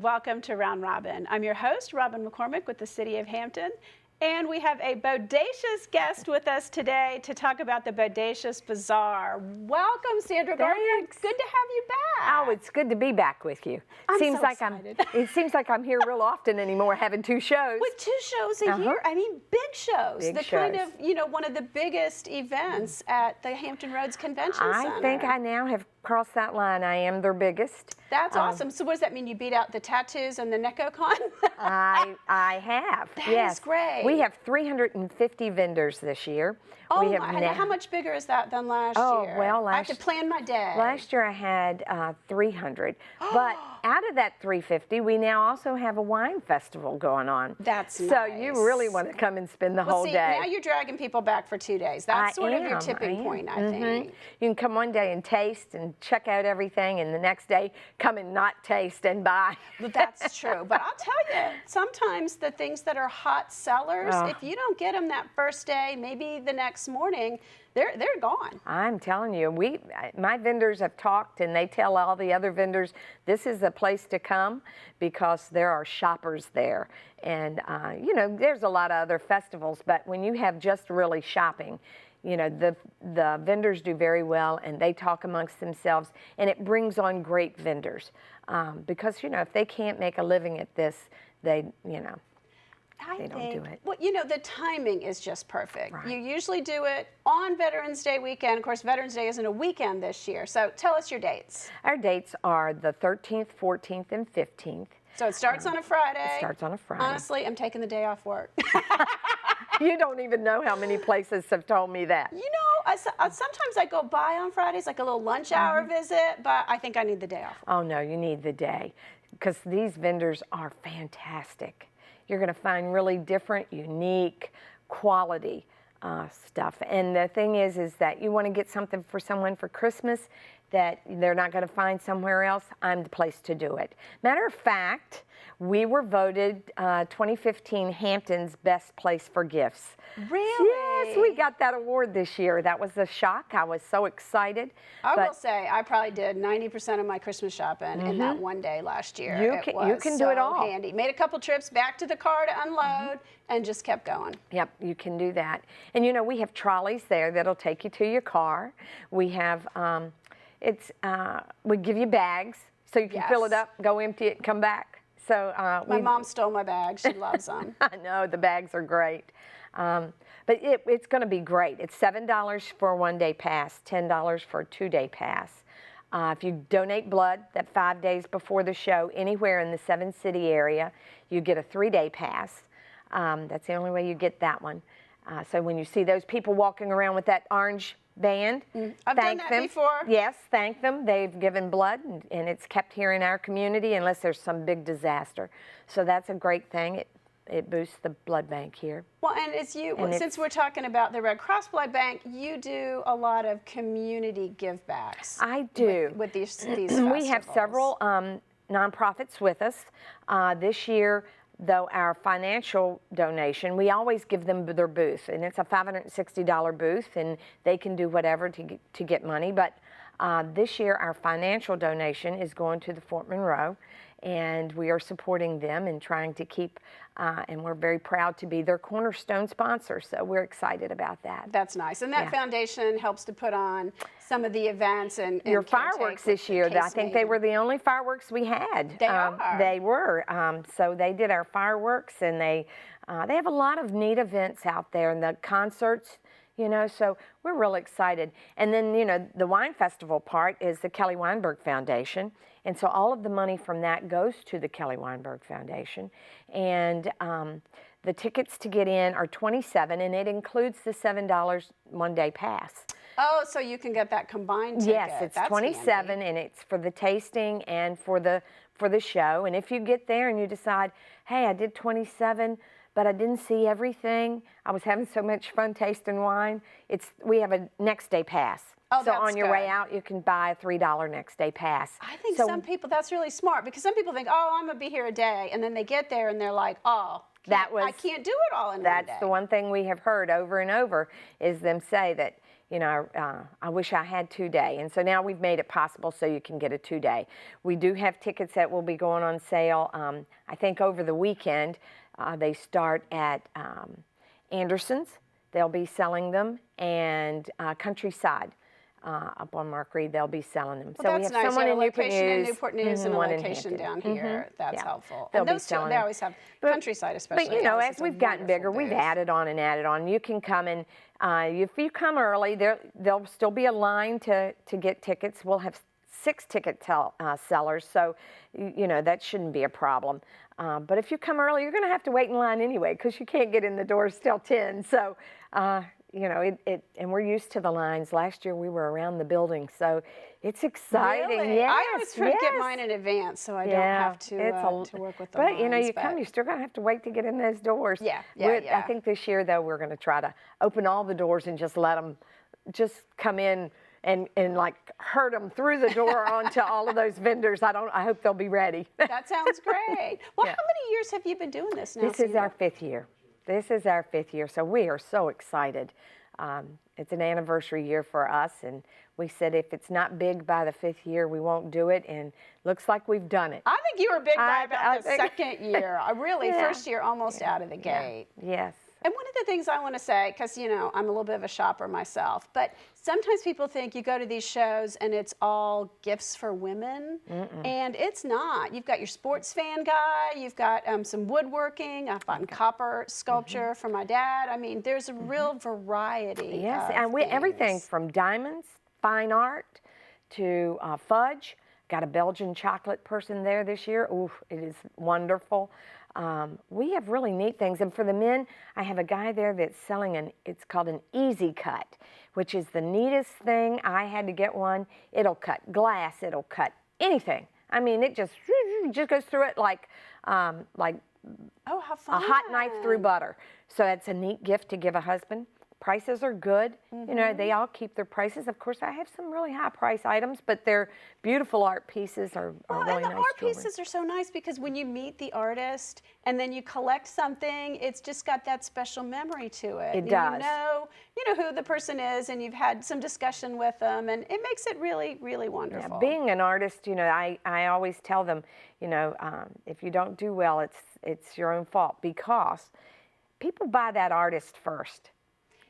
welcome to Round Robin. I'm your host, Robin McCormick with the City of Hampton, and we have a bodacious guest with us today to talk about the Bodacious Bazaar. Welcome, Sandra Gardner. It's good to have you back. Oh, it's good to be back with you. I'm seems so like excited. It seems like I'm here real often anymore, having two shows. With 2 shows a year, I mean, big shows. Big the shows. kind of, you know, one of the biggest events at the Hampton Roads Convention Center. I think I now have crossed that line. I am their biggest. That's awesome. So what does that mean? You beat out the tattoos and the Necocon? I have. That is great. We have 350 vendors this year. Oh, we have how much bigger is that than last year? Well, I have to plan my day. Last year I had 300, but out of that 350, we now also have a wine festival going on. That's so nice. you really want to come and spend the whole day. Now you're dragging people back for 2 days. That's sort of your tipping point, I think. You can come one day and taste and check out everything, and the next day come and not taste and buy. That's true. But I'll tell you, sometimes the things that are hot sellers, if you don't get them that first day, maybe the next morning, they're gone. I'm telling you, my vendors have talked, and they tell all the other vendors this is a place to come because there are shoppers there. And you know, there's a lot of other festivals, but when you have just really shopping, you know, the vendors do very well, and they talk amongst themselves, and it brings on great vendors because, you know, if they can't make a living at this, they don't do it. Well, you know, the timing is just perfect. Right. You usually do it on Veterans Day weekend. Of course, Veterans Day isn't a weekend this year. So tell us your dates. Our dates are the 13th, 14th, and 15th. So it starts on a Friday. It starts on a Friday. Honestly, I'm taking the day off work. You don't even know how many places have told me that. You know, sometimes I go by on Fridays, like a little lunch hour visit, but I think I need the day off. Oh, no, you need the day because these vendors are fantastic. You're going to find really different, unique, quality stuff. And the thing is that you want to get something for someone for Christmas that they're not going to find somewhere else. I'm the place to do it. Matter of fact, we were voted 2015 Hampton's best place for gifts. Really? Yes, we got that award this year. That was a shock. I was so excited. I will say, I probably did 90% of my Christmas shopping in that one day last year. You can do it all. Handy. Made a couple trips back to the car to unload and just kept going. Yep, you can do that. And you know, we have trolleys there that'll take you to your car. We have, we give you bags so you can fill it up, go empty it, come back. So my mom stole my bags. She loves them. I know, the bags are great. But it's going to be great. It's $7 for a one-day pass, $10 for a two-day pass. If you donate blood that 5 days before the show anywhere in the 7-city area, you get a 3-day pass. That's the only way you get that one. So when you see those people walking around with that orange band, I've done that before. Yes, thank them. They've given blood, and it's kept here in our community unless there's some big disaster. So that's a great thing. It boosts the blood bank here. Well, and since we're talking about the Red Cross Blood Bank, you do a lot of community give-backs. I do. With these festivals. We have several nonprofits with us. This year, though, our financial donation, we always give them their booth, and it's a $560 booth, and they can do whatever to get money. But this year, our financial donation is going to the Fort Monroe, and we are supporting them and trying to keep, and we're very proud to be their cornerstone sponsor, so we're excited about that. That's nice. And that foundation helps to put on some of the events and your fireworks this year. I think they were the only fireworks we had. They are. They were. So they did our fireworks, and they have a lot of neat events out there, and the concerts, you know, so we're real excited. And then, you know, the wine festival part is the Kelly Weinberg Foundation. And so all of the money from that goes to the Kelly Weinberg Foundation. And the tickets to get in are $27, and it includes the $7 one-day pass. Oh, so you can get that combined ticket. Yes, it's $27, and it's for the tasting and for the show. And if you get there and you decide, hey, I did $27, but I didn't see everything, I was having so much fun tasting wine, we have a next day pass. Oh, so on your way out, you can buy a $3 next day pass. I think some people, that's really smart, because some people think, oh, I'm going to be here a day, and then they get there and they're like, oh, I can't do it all in one day. That's the one thing we have heard over and over is them say that, you know, I wish I had 2-day. And so now we've made it possible so you can get a 2-day. We do have tickets that will be going on sale, I think over the weekend. They start at Anderson's. They'll be selling them, and Countryside. Up on Mark Reed, they'll be selling them. Well, so that's we have nice. someone You in have a location in News, Newport News and a one in location Hampton. down here. That's helpful. They'll And be those two, selling they them. always have But- Countryside, especially. But you know, always as has a we've gotten wonderful bigger, we've booth. added on and added on. You can come and if you come early, there'll still be a line to get tickets. We'll have 6 ticket sellers, so you know that shouldn't be a problem. But if you come early, you're going to have to wait in line anyway because you can't get in the doors till 10. So you know, and we're used to the lines. Last year we were around the building, so it's exciting. Really? Yes, I always try to get yes. mine in advance so I don't have to work with the lines. But you know, you come, you're still going to have to wait to get in those doors. Yeah. I think this year, though, we're going to try to open all the doors and just let them just come in and like herd them through the door onto all of those vendors. I hope they'll be ready. That sounds great. Well, how many years have you been doing this now? This is our 5th year. This is our 5th year, so we are so excited. It's an anniversary year for us, and we said if it's not big by the 5th year, we won't do it, and looks like we've done it. I think you were big by about the think- 2nd year. Really, first year almost out of the gate. Yes. And one of the things I want to say, because, you know, I'm a little bit of a shopper myself, but sometimes people think you go to these shows and it's all gifts for women, and it's not. You've got your sports fan guy, you've got some woodworking, I've gotten copper sculpture for my dad. I mean, there's a real variety. Yes, of and everything things. from diamonds, fine art, to fudge. Got a Belgian chocolate person there this year. Ooh, it is wonderful. We have really neat things. And for the men, I have a guy there that's selling it's called an Easy Cut, which is the neatest thing. I had to get one. It'll cut glass. It'll cut anything. I mean, it just goes through it like Oh, how fun. a hot knife through butter. So that's a neat gift to give a husband. Prices are good. You know, they all keep their prices. Of course, I have some really high price items, but they're beautiful art pieces are really and the nice art jewelry. pieces are so nice because when you meet the artist and then you collect something, it's just got that special memory to it. It does. You know who the person is, and you've had some discussion with them, and it makes it really, really wonderful. Being an artist, you know, I always tell them, you know, if you don't do well, it's your own fault, because people buy that artist first,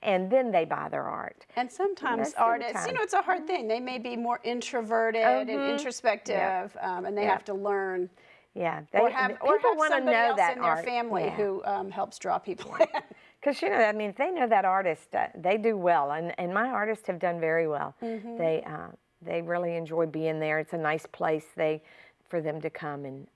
and then they buy their art. And sometimes Most of the artists, time. you know, it's a hard thing. They may be more introverted and introspective, and they have to learn. Yeah, Or have want to somebody know else that in their art. family Yeah. who helps draw people in. Because, you know, I mean, if they know that artist, they do well. And my artists have done very well. They really enjoy being there. It's a nice place for them to come and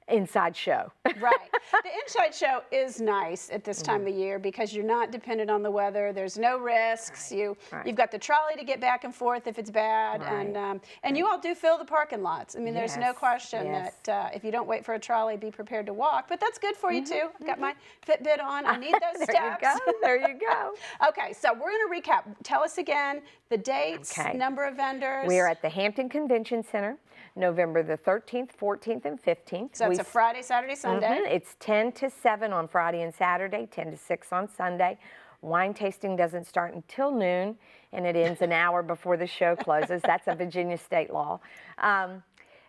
inside show. Right. The inside show is nice at this time of year because you're not dependent on the weather. There's no risks. You've got the trolley to get back and forth if it's bad, and you all do fill the parking lots. I mean, there's no question that if you don't wait for a trolley, be prepared to walk. But that's good for you too. I've got my Fitbit on. I need those steps. There you go. There you go. Okay, so we're going to recap. Tell us again the dates, number of vendors. We are at the Hampton Convention Center, November the 13th, 14th, and 15th. So it's a Friday, Saturday, Sunday. It's 10 to 7 on Friday and Saturday, 10 to 6 on Sunday. Wine tasting doesn't start until noon, and it ends an hour before the show closes. That's a Virginia state law.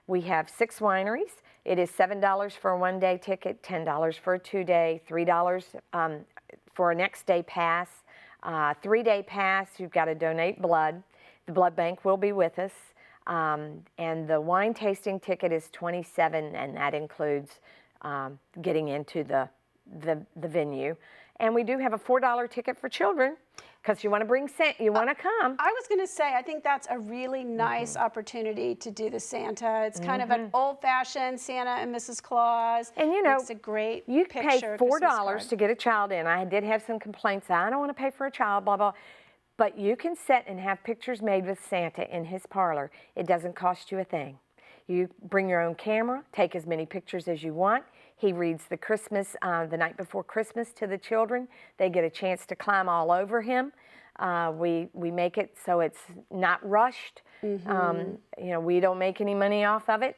We have 6 wineries. It is $7 for a one-day ticket, $10 for a 2-day, $3 for a next-day pass. 3-day pass, you've got to donate blood. The blood bank will be with us. And the wine tasting ticket is $27, and that includes getting into the venue. And we do have a $4 ticket for children because you want to bring you want to come. I was going to say, I think that's a really nice opportunity to do the Santa. It's kind of an old-fashioned Santa and Mrs. Claus. And you know, it's a great you picture. pay $4 to get a child in. I did have some complaints. I don't want to pay for a child, blah, blah. But you can sit and have pictures made with Santa in his parlor. It doesn't cost you a thing. You bring your own camera, take as many pictures as you want. He reads the Christmas, the night before Christmas to the children. They get a chance to climb all over him. We make it so it's not rushed. You know, we don't make any money off of it.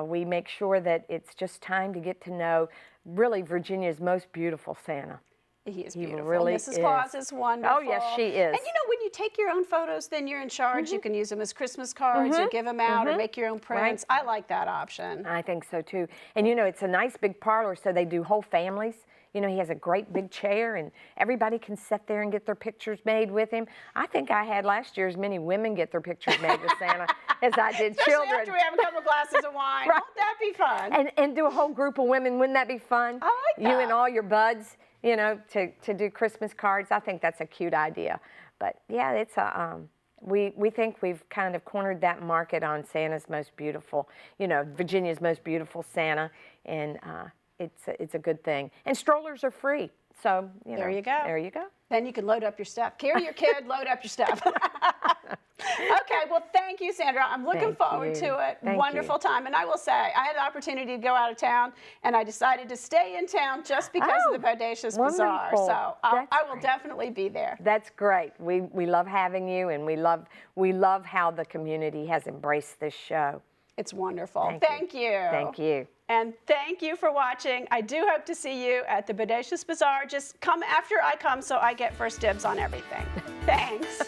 We make sure that it's just time to get to know really Virginia's most beautiful Santa. He is He beautiful. really Mrs. is. Claus is wonderful. Oh, yes, she is. And you know, when you take your own photos, then you're in charge. You can use them as Christmas cards or give them out or make your own prints. I like that option. I think so too. And you know, it's a nice big parlor, so they do whole families. You know, he has a great big chair, and everybody can sit there and get their pictures made with him. I think I had last year as many women get their pictures made with Santa as I did Especially children. after we have a couple glasses of wine. Right. Won't that be fun? And do a whole group of women. Wouldn't that be fun? I like You that. and all your buds, you know, to do Christmas cards. I think that's a cute idea. But yeah, it's a we think we've kind of cornered that market on Santa's most beautiful, you know, Virginia's most beautiful Santa, and it's a good thing. And strollers are free, so you know, There you go. There you go. Then you can load up your stuff. Carry your kid, load up your stuff. Okay, well, thank you, Sandra. I'm looking Thank forward you. to it. Thank Wonderful you. time. And I will say, I had the opportunity to go out of town, and I decided to stay in town just because of the Bodacious Bazaar. wonderful. So That's I will great. definitely be there. That's great. We love having you, and we love how the community has embraced this show. It's wonderful. Thank you. Thank you. And thank you for watching. I do hope to see you at the Bodacious Bazaar. Just come after I come so I get first dibs on everything. Thanks.